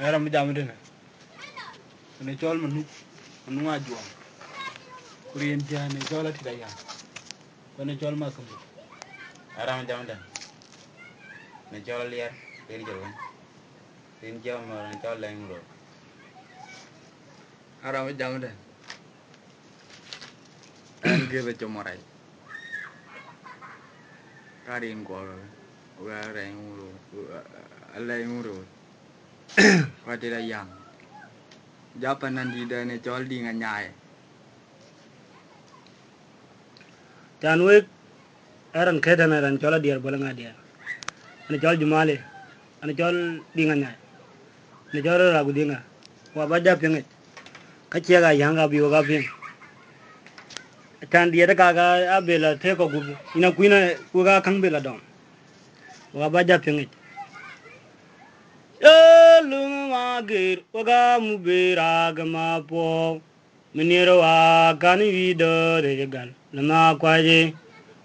era mi jam dene ne chol manu ajuang kurien jane chola ti da ya ne chol ma kum era mi jam dene ne chol lier rin jero rin jam ma ran chol leng ro era mi jam dene an ge be chomorai karin ko wa ren ro aleng ro wa ti da yang Japan di dene chol di nga nyai tan we eran kedan eran chola diar bola ngadia ani chol jumale ani chol di nga nyai ni chol ragu dinga wa baja pinge ka chiega yanga bi wa ping tan dia ka ga abela te ko gubu ina kuina ku ga kang bela dong wa baja pinge lung magir wa ga mu bera ga ma po miniro wa kan wi do de gal na kwaje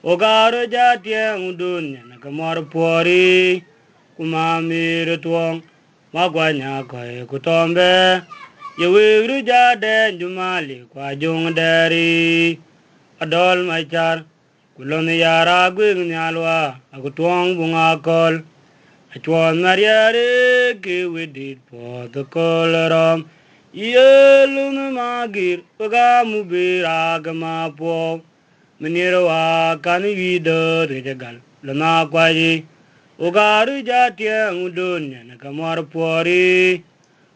ogaro jatie udunya na kamar pori kuma mir tuong magwanya kai kutombe yewiru jade jumali kwa jung dari adol machar kulon yara gwing nyalwa akutuong bunga kol achwon mariare ki widit po the kolorom yelun magir paga mubira gama po Miniro wa kan wido rejagal lana kwaji ugaru jatie udunya na kamar pori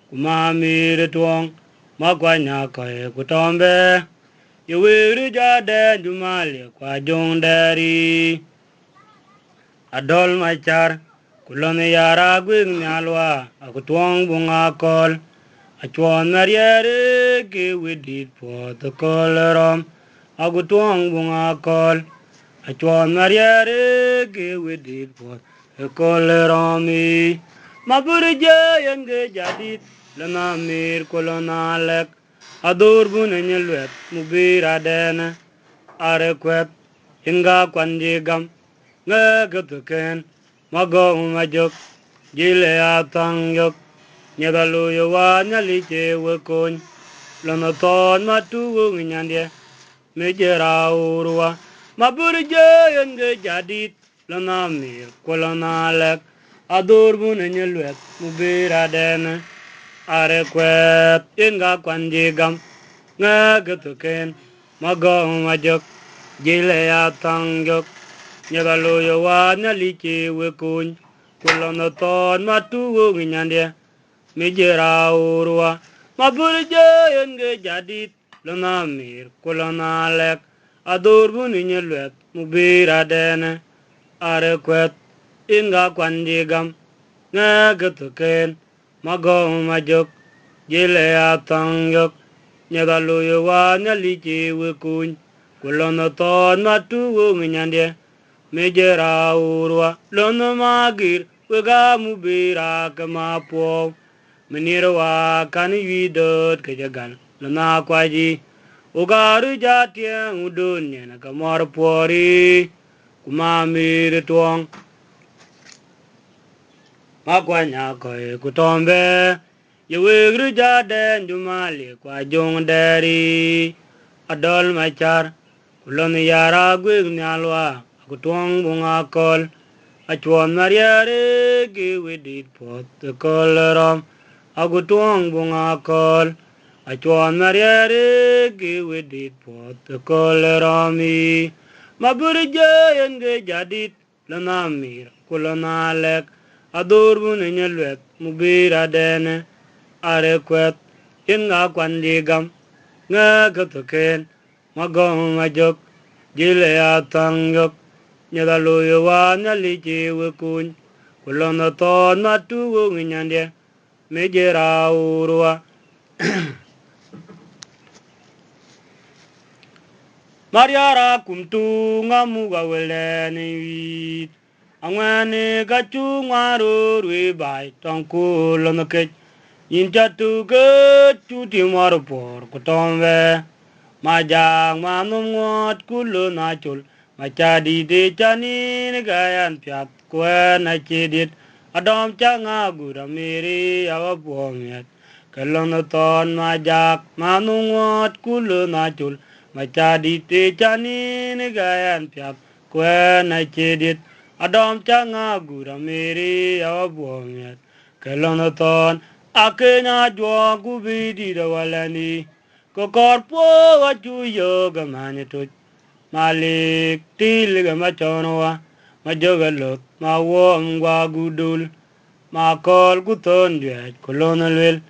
kuma mir tuong magwanya kai kutombe yewiru jade jumali kwa jong dari adol machar kulon yara gwing nyalwa akutuong bunga kol achwon mariere ki widit po the kolorom Agutuang bunga kol achwon mariere ki widit po kolerami maburje yenge jadit lana mir kolona lek adur bunanyelwet mubira dene are kwet inga kwanjigam ngegatuken mago majok jile atang yok nyedalu yawa nyaliche wekon lana ton matugu nyandye mejera urwa maburje yenge jadit lana mir kolona lek adur bunanyelwet mubira dene are kwet inga kwanjigam ngegatuken mago majok jile atang yok nyedalu yawa nyaliche wekon kolona ton matugu nyandye mejera urwa maburje yenge jadit lana mir kolona lek adur bunanyelwet mubira dene are kwet inga kwanjigam ngegatuken mago majok jile atang yok nyedalu yawa nyaliche wekon kolona ton matugu nyandye mejera urwa lona magir wega mubira kama po Miniro wa kan widot kejagal lana kwaji ugaru jatie udunya na kamar pori kuma mir tuong magwanya kai kutombe yewiru jade jumali kwa jong dari adol machar kulon yara gwig nyalwa akutuong bunga kol achwon mariere ki widit pot the kolorom Agutuang bunga kol achwon mariere ki widit pot the kolerami maburje yenge jadit lana mir kolona lek adur bunanyelwet mubira dene are kwet inga kwanjigam ngegatuken magong majok jile atang yok nyedalu yawa nyaliche wekun kolona ton matugu nyandye mejera urwa Mariara kumtu ngamuga weleni wit angwani gachu ngwaru rwi bai tongkulo nakech inchatu ke chuti maru por kutombe majang manum ngot kulo nachul machadi de chani gayan piat kwen achidit Adam changa gura miri awa puamiat. Kalon ton majak manungot kulu nachul. Machadi te chani ni gayan piap kwe na chedit. Adam changa gura miri awa puamiat. Kalon ton akenya jwa kubidi da walani. Kokorpo wachu yoga manitut. Malik tilga machonowa. Majogalot mawo mgwa gudul. Makol guton juet kolonelwel.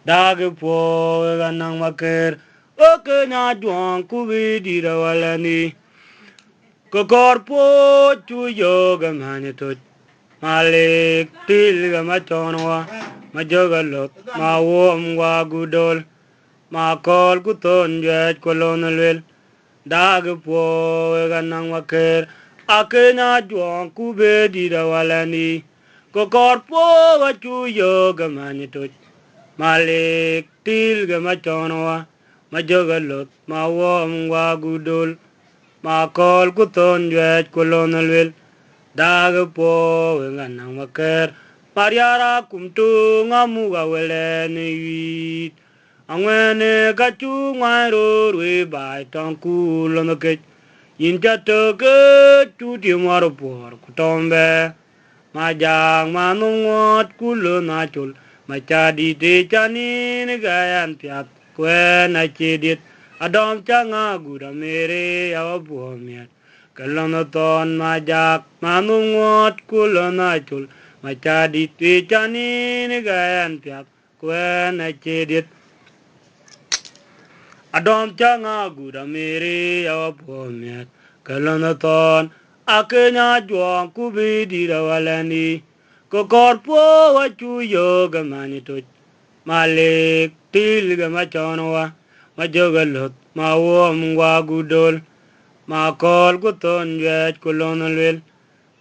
Dagi po ganang maker. Oke na juang kubidi da walani. Kokorpo chuyo gamanitut. Malik tilga machonowa. Majogalot mawo mgwa gudul. Makol guton juet kolonelwel. Dagi po ganang maker. Akenya juang kubidi da walani. Kokorpo wachu yoga manitut. Malik tilga machonowa. Majogalot mawo mgwa gudul. Makol kuton juet kolonelwel. Dagi po ganang maker. Mariara kumtu ngamuga weleni wit. Angwene kachu ngairo rwe bai tangku lonokech. Incha toke chuti marupor kutombe. Majang manungot kulo nachul. Machadi te chani ni gayan piat kwe na chedit. Adam changa gura mere awa puamiat. Kalonoton majak manungot kulo nachul. Machadi te chani ni gayan piat kwe na chedit. Adam changa gura mere awa puamiat. Kalonoton akenya juang kubidi da walani. Kokorpo wachu yoga manitut. Malik tilga machonowa. Majogalot mawo mgwa gudol. Makol guton juet kolonelwel.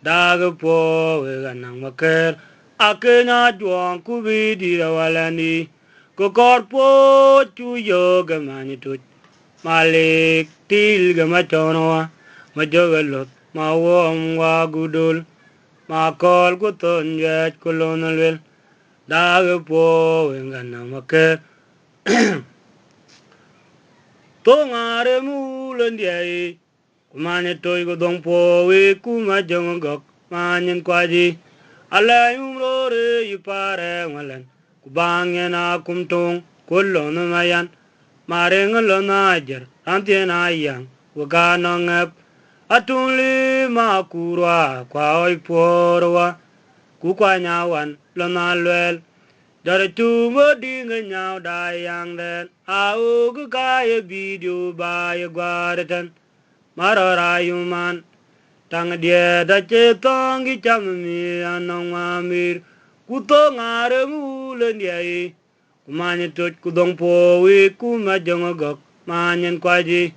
Dagi po ganang maker. Akenya juang kubidi da walani. Kokorpo chu yoga manitut. Malik tilga machonowa. Majogalot mawo mgwa gudol. Makol guton juet kolonelwel. Dagi po ganang maker. Tongare mulen diai. Kumane toy godong po we kumajong gok manyen kwaji. Alay umrore yipare ngalen. Kubangyen akumtong kulon mayan. Mare ngalon ajar antien ayang. Waganong ep. Atunli makurwa kwa oi porwa. Kukwa nyawan lonalwel. Dare tumo dinga nyaw dayang den. Au kaya video baya gwareten. Mararayuman. Tang dia da cetong gi chammi anong mamir. Kuto ngare mulen diai. Kumanya tot kudong po we kumajong gok manyen kwaji.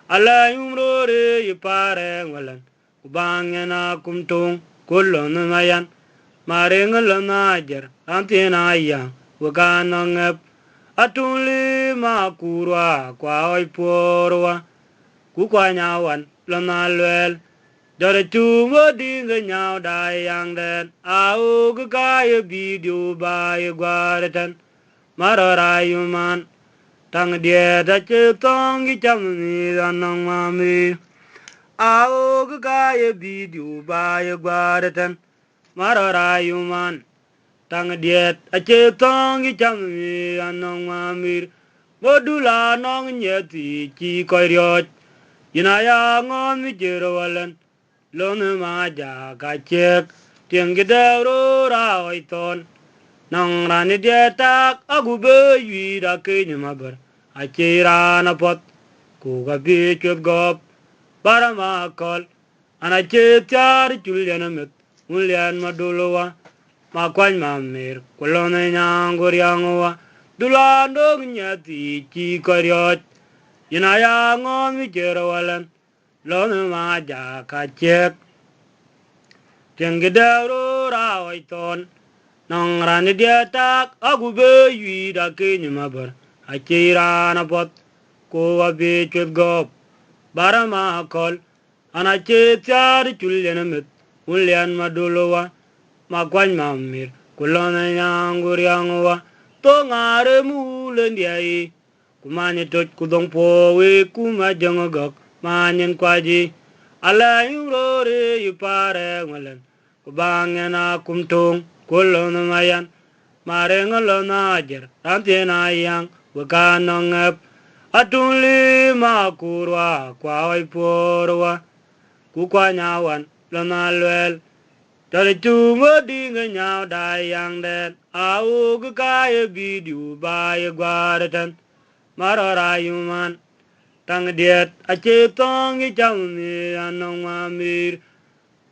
Alay umrore yipare ngalan. Kubangyan akumtung kulon mayan. Mare ngalon ajar antien ayang wakanong ep. Atunli makurwa kwa oi porwa. Kukwa nyawan lonalwel. Dare tumo dinga nyaw dayang den. Au kaya video baya gwareten. Mararayuman. Tang dia da cetong gi chammi anong mami. Au kaya video baya gwareten. Mararayuman. Tang dia da cetong gi chammi anong mamir. Modula nong nyeti chi koyriot. Yinaya ngon mi jero Lone maja kacek. Tiang gidaro ra oiton. Nang rani dia tak aku bewi da kenya mabar. Acira na pot. Kuka bicut gop. Para makol. Anace tiari juliana met. Mulian maduluwa. Makwany mamir. Kulone nyangur yanguwa. Dulando nyati chi koryot. Yinaya ngon mi jero Lone maja kacek. Tiang gidaro ra oiton. Nang rani dia tak aku bewi da kenya mabar. Acira na pot. Kuka bicut gop. Bara makol. Anace tiari juliana met. Mulian maduluwa. ma kwany ma mir kulona nyangur yangwa to ngare mulen diai kumanye tot kudong po we kuma jangogok manyen kwaji ala yurore yupare ngalen kubangena kumtung kulona mayan mare ngalona ajer ramtena yang wakanongep atuli makurwa kwa waiporwa kukwa nyawan lona lwel tari tungo dinga nyaw dayang den au kaya bidiu baye gwaratan marora yuman tang diet ache tongi chamni anong mamir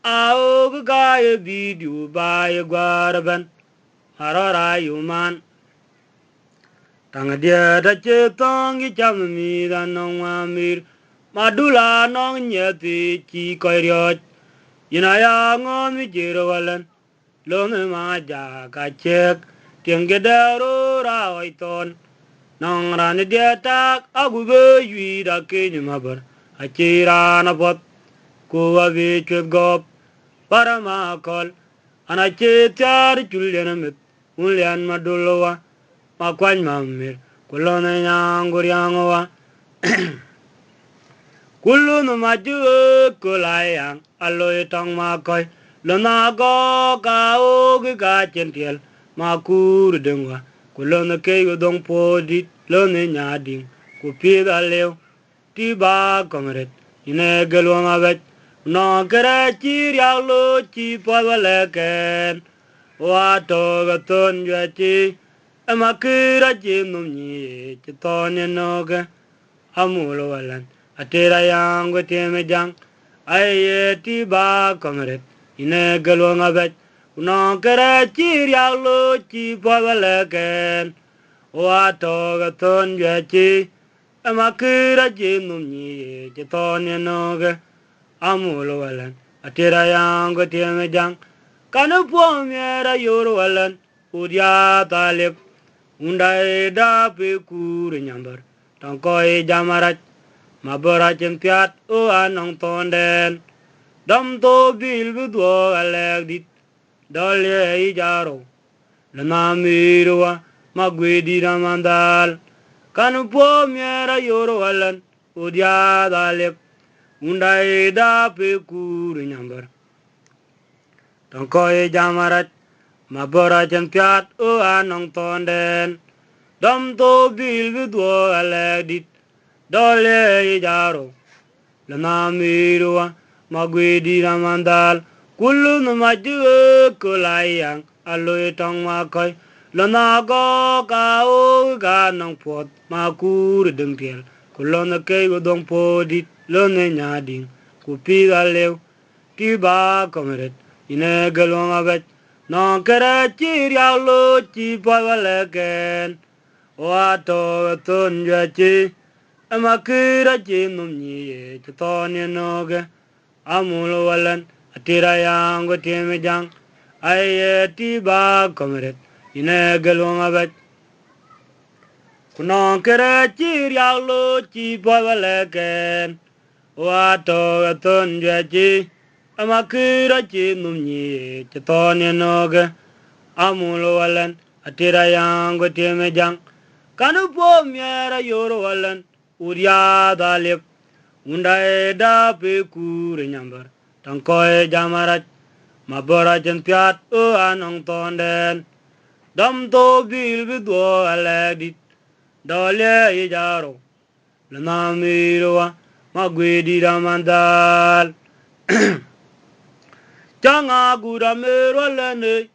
au kaya bidiu baye gwaraban marora yuman tang diet ache tongi chamni anong mamir madula nong nyeti chi koyriot Yinaya ngomi jirowalan lome maja kachek tiangedaro rawaiton nong rani diatak agube yuida kenyi mabar achirana pot kuwa bichwet gop para makol anachetiar chulyanamit ulyan madulowa makwany mamir kulone nyangur yangowa Kulu no maju kulayang aloy tong makoy lona go ka o ga chentiel makur dengwa kulo no ke dong podi lone nyading ku pida lew ti ba komret ine gelo ngabet no kere chir yalo chi pawaleken wato ga ton yachi amakira jinum ni chitone noga amulo walan atera yango teme jang aye ti ba komret ine gelo ngabet no kere chir yalo chi pawaleken wato ga ton yachi amakira jinum ni chitone noga amulo walan atera yango teme jang kanu pomera yor walan udia talib undai da pe kur nyambar tangkoi jamarat mabora chempiat o anong tonden dam to bil budwo alek dolye ijaro lana mirwa magwedi ramandal kanu po miera yoro walan udia dalek undai da pe kur nyambar tangkoi jamarat mabora chempiat o anong tonden dam to bil budwo alek dole ijaro lana mirwa magwedi ramandal kullu no maju kulayang aloy tong makoy lana go ka o ga nong pot makur dengtiel kullu no ke dong podi lone nyading ku pida lew ti ba komret ine galong abet no kere chir yalo chi pawaleken wato ton yachi amakira jinum ni chitone noge amulo walan atira yango teme jang aye ti ba komret ine galong abet kuno kere chir yalo chi pawaleken wato ton yachi amakira jinum ni chitone noge amulo walan atira yango teme jang kanu po miera yoro walan uria dalip undai da pe kur nyambar tangkoy jamarat mabora jempiat o anong tonden dam to bil bidwo aledit dole ijaro lana mirwa magwedi ramandal Changa gura mero lene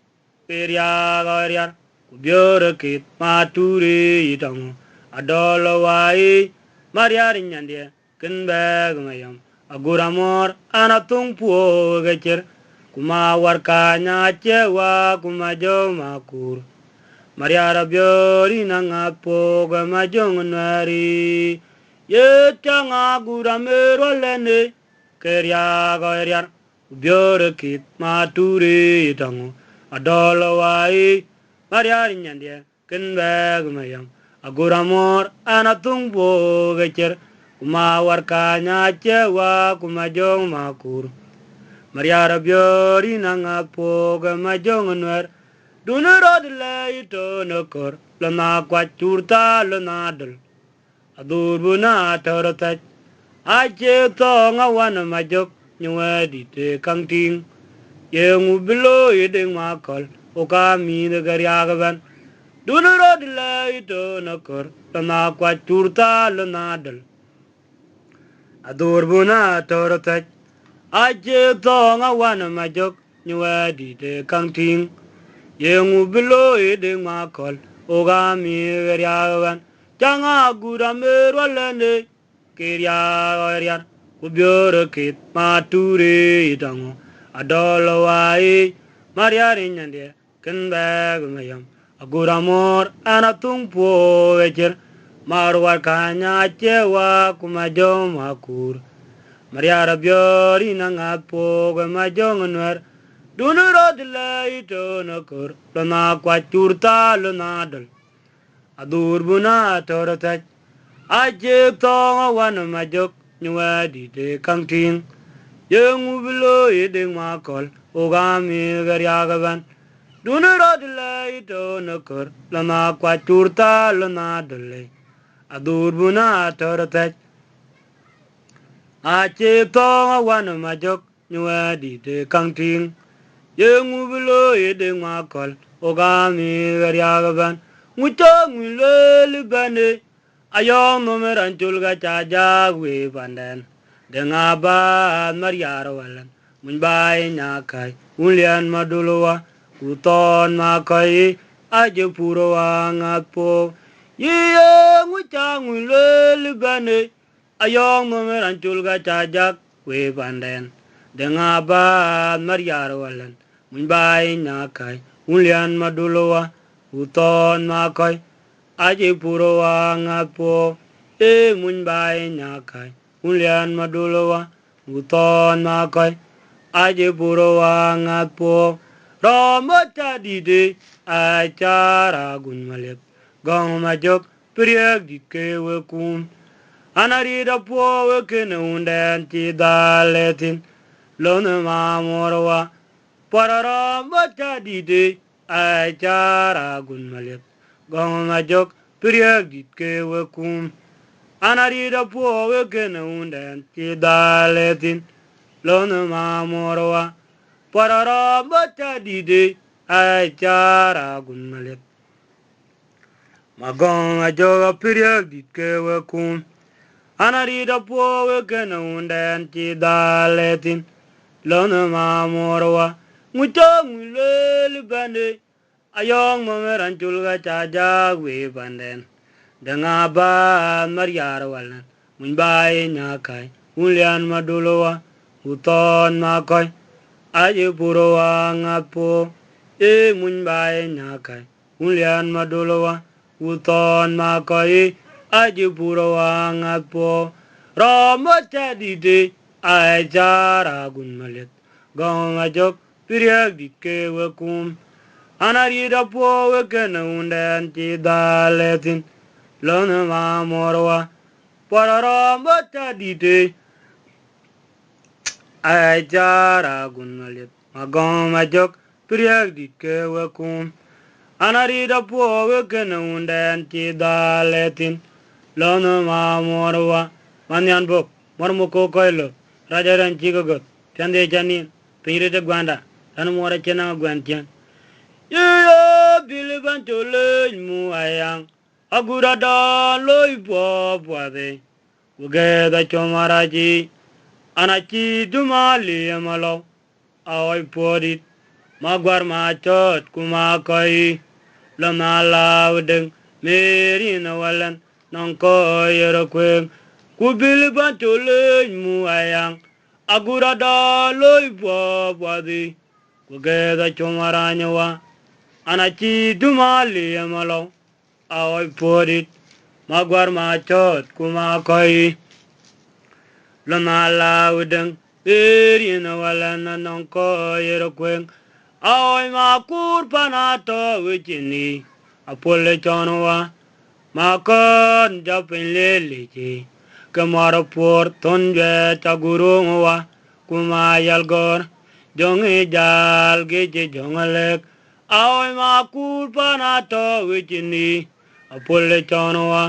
peria gariar kubiore kit maturi itang adolo wai mariar nyandie kenbeg mayam agura mor anatung puo gecher kuma warkanya cewa kuma jo makur mariara biori nangapo gama jong nari ye changa gura mero lene keria gariar biore kit maturi itango adolo wai mariar nyandie kenbeg mayam aguramor anatung bo gecher kuma warkanya cewa kuma jong makur Mariara biori nanga poga majonganwer. Dunero de leito no kor. Lana kwachurta lana dul. Adurbuna torotaj. Ache tonga wana majok. Nywe di te kang ting. Yengu bilo yedeng makol. Oka mi de garyagaban. Dunero de leito no kor. Lana kwachurta lana dul. Adurbuna torotaj. Ache tonga wana majok. Nywe di te kang ting. Yengu bilo yedeng makol. Oga mi geriagan. Janga gura merwa lene. Kiriagan. Kubiore kit maturi itango. Adolo wai. Mariari nyande. Kenbeg mayam. Agura mor anatung po wecher. Marwar kanya cewa kumajom akur. Mariara biori nangat po kumajong nwer. Dunero de leito no kor. Lana kwachurta lana dal. Adurbuna torotaj. Ache tonga wana majok. Nywa di te kang ting. Yengu bilo yedeng makol. Ogami garyagaban. Dunero de leito no kor. Lana kwachurta lana dal. Adurbuna torotaj. Ache tonga wana majok. Nywa di te kang ting. Yengu bilo yedeng makol. Ogami garyagaban. Mucho ngulele bane. Ayong nomeran chulga chaja we pandan. Dengaba mariara walan. Munbai nyakai. Ulian maduluwa. Kuton makai. Aje puro wangapo. Ye mucha ngulele bane. Ayong nomeran chulga chaja we pandan. Dengaba mariara walan. Munbai nyakai. Ulian maduluwa. Kuton makai. Aje puro wangapo. Munbai nyakai. Ulian maduluwa. Uton makai. Aje puro wangapo. Ramata dide. Acara gun malek. Gong majok. Priyak dike wekum. Anarida po wekene unden ti daletin. Lone mamorwa. Pararamata dide. Acara gun malek. Gong majok. Priyak dike wekum. Anarida po wekene unden ti daletin. Lone mamorwa. Pararamata dide. Acara gun malek. Magong majok. Priyak dike wekum. Anarida po wekene unden ti daletin. Lone mamorwa. Mucho ngulele bande. Ayong mameran chulga chaja we banden. Dengaba mariara walan. Munbai nyakai. Ulian maduluwa. Uton makai. Aje puro wangapo. Munbai nyakai. Ulian maduluwa. Uton makai. Aje puro wangapo. Ramata dide. Acara gun malek. Gong ajok. Priyak dike wekum. Anarida po wekene unden ti daletin. Lone mamorwa. Pararamata dide. Acara gun malek. Magong majok. Priyak dike wekum. Anarida po wekene unden ti daletin. Lone mamorwa. Manyan bok. Marmuko koilo. Rajaran chigagot. Chande chani. Pingrite gwanda. Tanu mora chena gwantian. Yaya biliban chole mu ayang. Agura da loi po puade. Ugeda chomaraji. Anachi dumali amalo. Aoi podit. Magwar machot kumakai. Lama laudeng. Meri nawalan. Nangko yerokweng. Kubiliban chole mu ayang. Agura da loi po puade. Ugeda chomaranyawa. Anachi dumali amalo. Aoi podit. Magwar machot kumakai. Lama laudeng. Eri nawalan nangko yerokweng. Aoi makur panato wichini. Apole chonwa. Makon japin lelichi. Kamara por tonje tagurungwa. Kumayalgor. jongi jal geje jongalek aoy ma kulpa na to wichini apole chonwa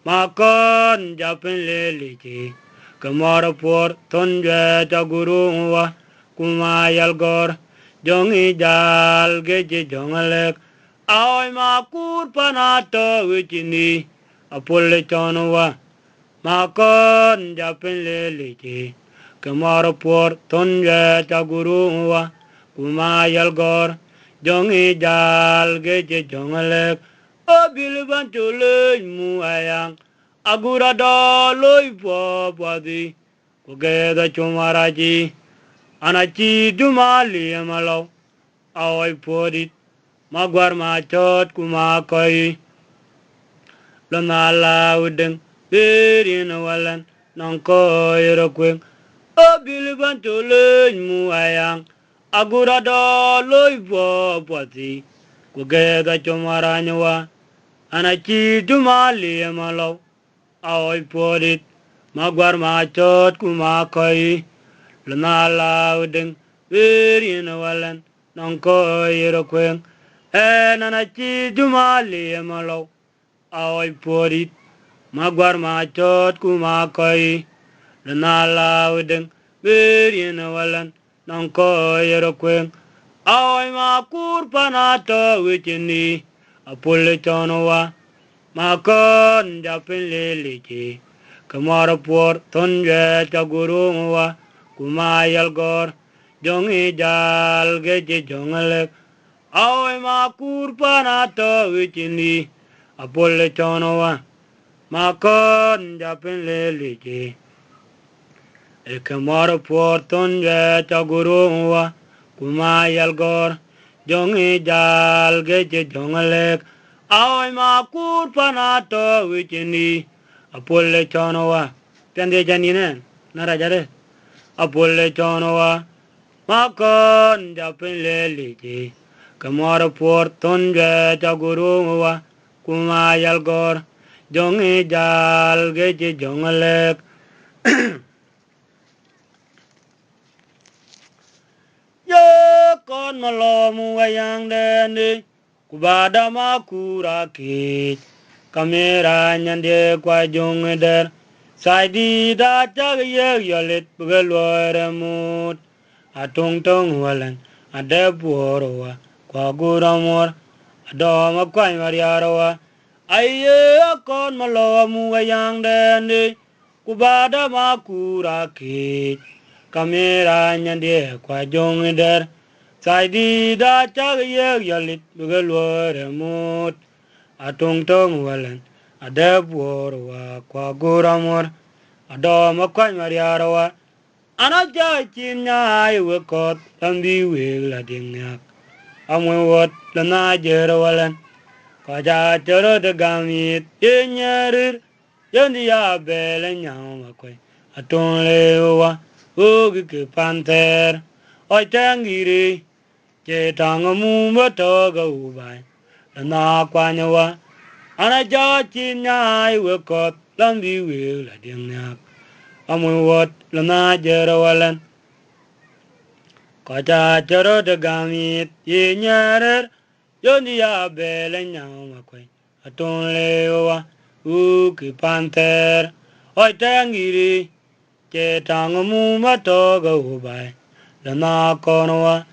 ma kon japin lelichi kamara por tonje chagurunwa kuma yalgor jongi jal geje jongalek aoy ma kulpa na to wichini apole chonwa ma kon japin lelichi kamara por tonje chagurunwa kuma yalgor jongi jal geje jongalek o bilban tole mu ayang agura do loy po padi ko geda chumaraji anachi dumali malo aoy podit magwar ma chot kuma koi lona lauden berin walan non ko yero o bilban tole mu ayang agura do loy po padi ko geda chumaranywa anachi dumali malo aoy podit magwar ma chot kuma koi luna lauden verin walan non ko yero kwen anachi dumali malo aoy podit magwar ma chot kuma koi luna lauden verin walan non ko yero kwen aoy ma kurpa na to wichini apole chonwa ma kon japin lelichi kamara por tonje chagurunwa kuma yalgor jongi jal geje jongalek aoy ma kurpa na to wichini apole chonwa ma kon japin lelichi kamara por tonje chagurunwa kuma yalgor jongi jal geje jongalek aoy ma kurpa na to wichini apole chonowa pende janine narajare apole chonowa ma kon japin lelichi kamara por tonje chagurunwa kuma yalgor jongi jal geje jongalek yo kon malomu wayang deni kubada makura kich kamera nyande kwa jong der saidi da tag ye yolet bugelware mut atung tong walan ade buorowa kwa guramor adoma kwa mariarawa aye kon malomu wayang deni kubada makura kich kamera nyande kwa jong der saidi da tag ye yolet bugelware mut atung tong walan adabuorwa kwa guramor adoma kwa mariarawa anaja chinya iwe kot lambi wegla dingyak amwe wot lana jero walan kwa ja jero de gamit yenyerir yendi ya bele nyama kwe atung lewa ugi ke panter oi tangiri che tangamu matoga ubai lana kwanyawa anaja chinya iwe kot lambi wegla dingyak amwe wot lana jero walan Kata choro de gamit ye nyarer yoni ya bele nyama kwe aton lewa uki panter oi tangiri che tangamu matoga ubai lana konwa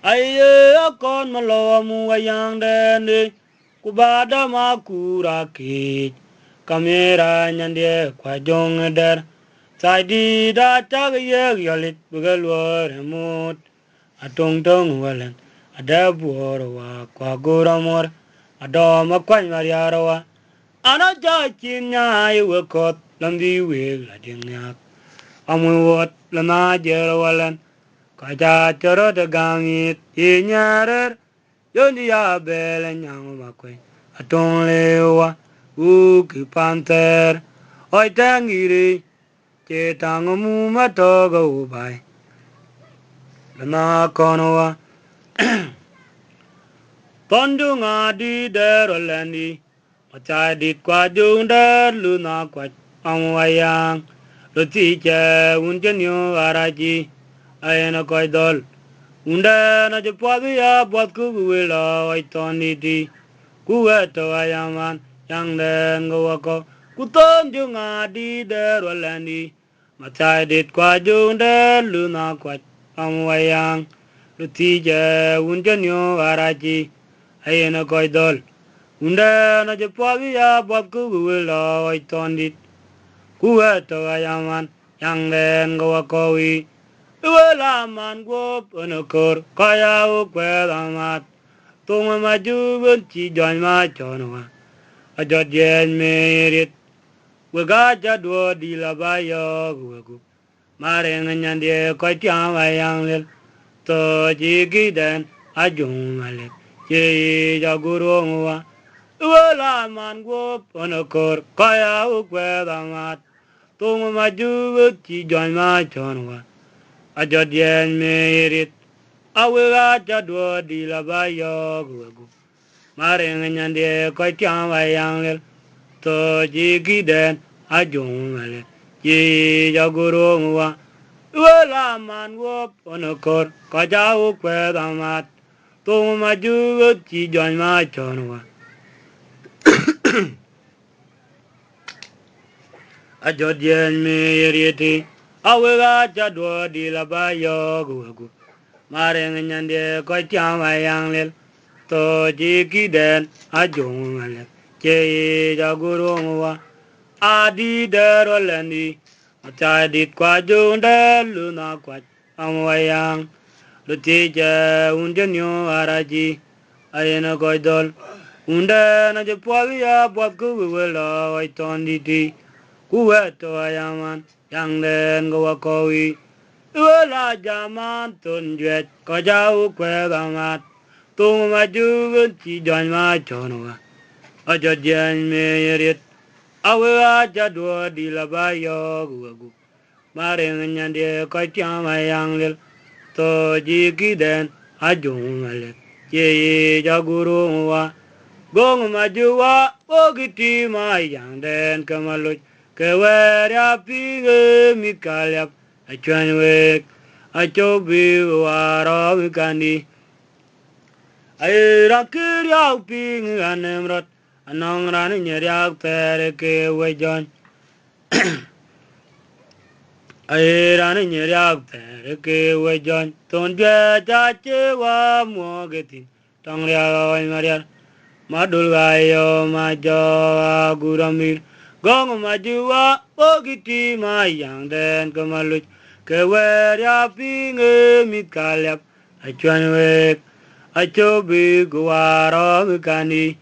aye akon malowa mu wayang dende kubada makura ki kamera nyande kwa jong der saidi da tag ye yolit bugelwar mut atong tong walan adabuorwa kwa guramor adoma kwa mariarawa anaja chinya iwe kot lambi wegla dingyak amwe wot lana jero walan kaja choro de gamit inyarer yoni ya bele nyama kwe atong lewa uki panter oi tangiri che tangamu matoga ubai lana konwa pondu ngadi dero landi macai dit kwa jung der luna kwa amwayang roti che unjenyo araji ayena koi dol unda na jepabi ya buat ku wila waitoni di ku eto ayaman yang den gawako ku tonju ngadi derwalandi macai dit kwa junde luna kwa amwayang lutije unjanyo araji ayena koidol unda na jepabi ya buat ku wila waitoni ku eto ayaman yang den gawako wi wala man go ponokor kaya o kwelamat tong ma ju chi jon ma chonwa a jot yen merit we ga ja do di la ba yo gu mare ngan de ko tia wa yang le to ji gi den a jung ma le ye ja guru wa wala man go ponokor kaya o kwelamat tong ma ju chi jon ma chonwa a jot yen merit awega jadwo di la ba yo gu mare nganyande ko tiam wa yang le to ji gi den a jung male ji ja guru wa wala man wo onokor ka ja u kwe da mat to ma ju ji jon ma chon wa a jot yen me yerieti awega jadwo di la ba yo gu mare nganyande ko tiam wa yang le to ji ki den a jong ale che ja guru wa a di der olendi ta dit kwa jong de lu na kwa am wa yang lu ti je un de nyo araji ayena ko dol unda na je po ya po ku we la wa ton di ti ku we to ayaman yang den go wa ko wi la jaman ton jet ko ja u kwe ga mat tung ma ju chi jon ma chon wa a jo jen me yeret a we a ja do di la ba yo gu ma re ngan de ko tia ma yang le to ji ki den a jung ma le ye ja guru wa gong ma ju wa o gi ti ma yang den ka ma lo ke we ya pi ge mi ka le a chwan we a cho bi wa ro mi kan di ai ra kir ya ping anem rot anong ran nyeriak tere ke wejon ai ran nyeriak tere ke wejon ton je cha che wa mo getin tong ria oi mariar madul ga yo ma jo guramir gong ma juwa ogiti ma yang den kamalu ke wer ya ping mit kalyap a chwan we achobi guwaro mikani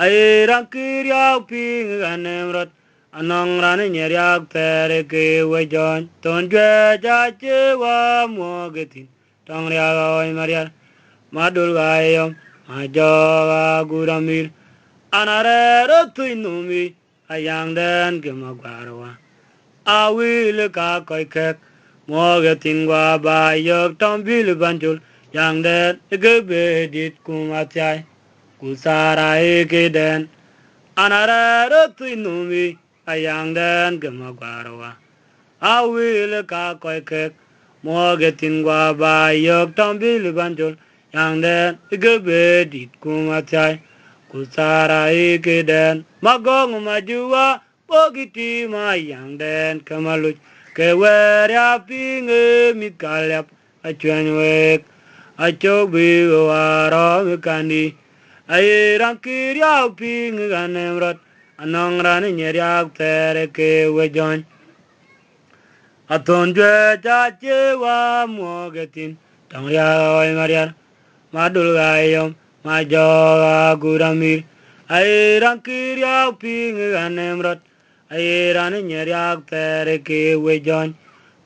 ai rankir ya ping anemrot anong ran nyeriak tere ke wejon ton jwe ja che wa mo getin tong ria oi mariar madul gayom ajo guramir anare rotuinumi ayang den gemagwarwa awil ka koi kek mo getin gwa ba yok tom bil banjul yang den gebe dit kumatyai kusara ekeden anara rotuinumi ayang den gemagwarwa awil ka koi kek mo getin gwa ba yok tom bil banjul yang den gebe dit kumatyai kusara ekeden magong majuwa pogiti ma yang den kamaluj kewer ya pinge mit kalyap achwen wek achobi waro mikandi ay rankir ya pinge ganemrot anong ran nyeriak tere ke wejon aton jwe cha che wa mogetin tong ya oi mariar madul gayom ma jo guramir ai rankir ya ping anemrot ai ran nyeriak tere ke wejon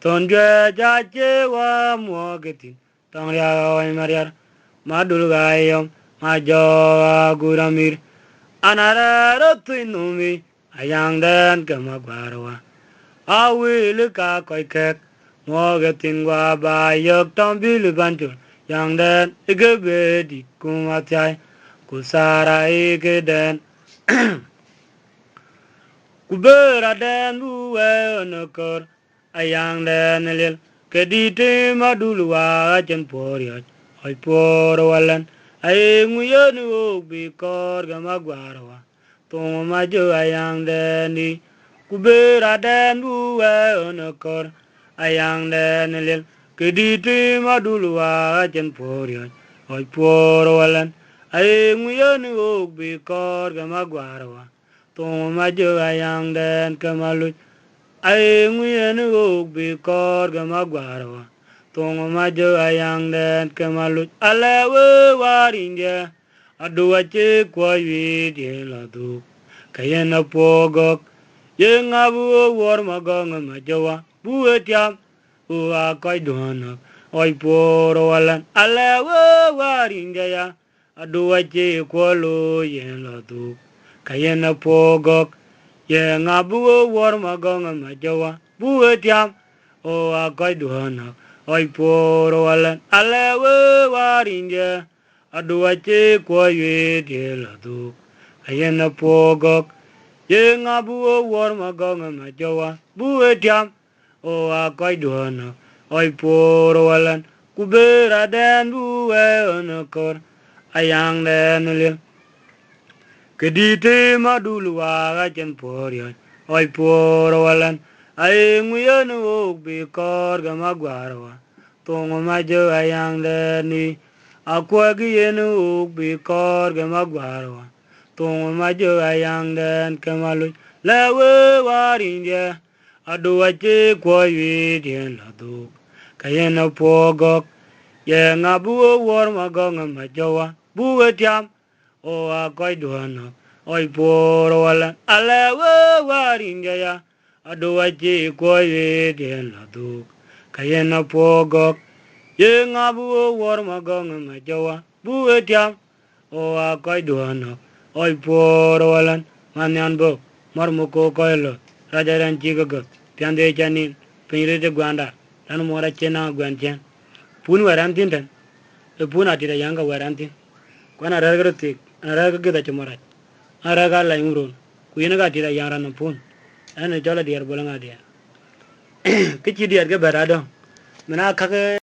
ton jwe ja che wa mogetin tong ya oi mariar madul gayom ma jo guramir anara rotuinumi ayang den kemagwarwa awil ka koi kek mogetin gwa ba yok tom bil banjul yang den igebe di kumatyai kusara ikeden kubera den uwe onokor ayang den lil kedite madulwa chen poriot oi por walan ai nguyen wo bi kor ga magwarwa tong ma jo ayang deni kubera den buwe onokor ayang den lil kediti madulwa chen poryo oi por walan ai nguyen wo bi kor ga magwarwa tong ma jo ayang den kamalu ai nguyen wo bi kor ga magwarwa tong ma jo ayang den kamalu alawe warindia adu ache kwa wi de la du kayena pogok yengabu war magong ma jowa buetiam u a kai dona oi por walan alawe warindia ya adu ache kwa lo yen la du kayena pogok yengabu war magong ma jowa buetiam o a kai dona oi por walan alawe warindia adu ache kwa wi de la du kayena pogok yengabu war magong ma jowa buetiam o a kai dona oi por walan kubera den buwe onokor ayang den lil kedite madulwa gachen poryo oi por walan ai nguyen wo bi kor ga magwarwa tong ma jo ayang den ni akwa gi yen wo bi kor ga magwarwa tong ma jo ayang den kamalu lawe warindia adu ache kwa wi den la du kayena pogok yengabu war magong ma jowa buetiam o a kai duana oi por wala alawe warindia ya adu ache kwa wi den la du kayena pogok yengabu war magong ma jowa buetiam o a kai duana oi por walan manyan bo marmuko koilo rajaran chigagot piande chanin pinrete gwanda tan mora chena gwanchen pun warantin tan e pun atira yanga warantin kwana rargatik araga gida chumara araga la imron kuyina ga tira yara no pun ana jala diar bolanga dia kichi diar ga barado mana kage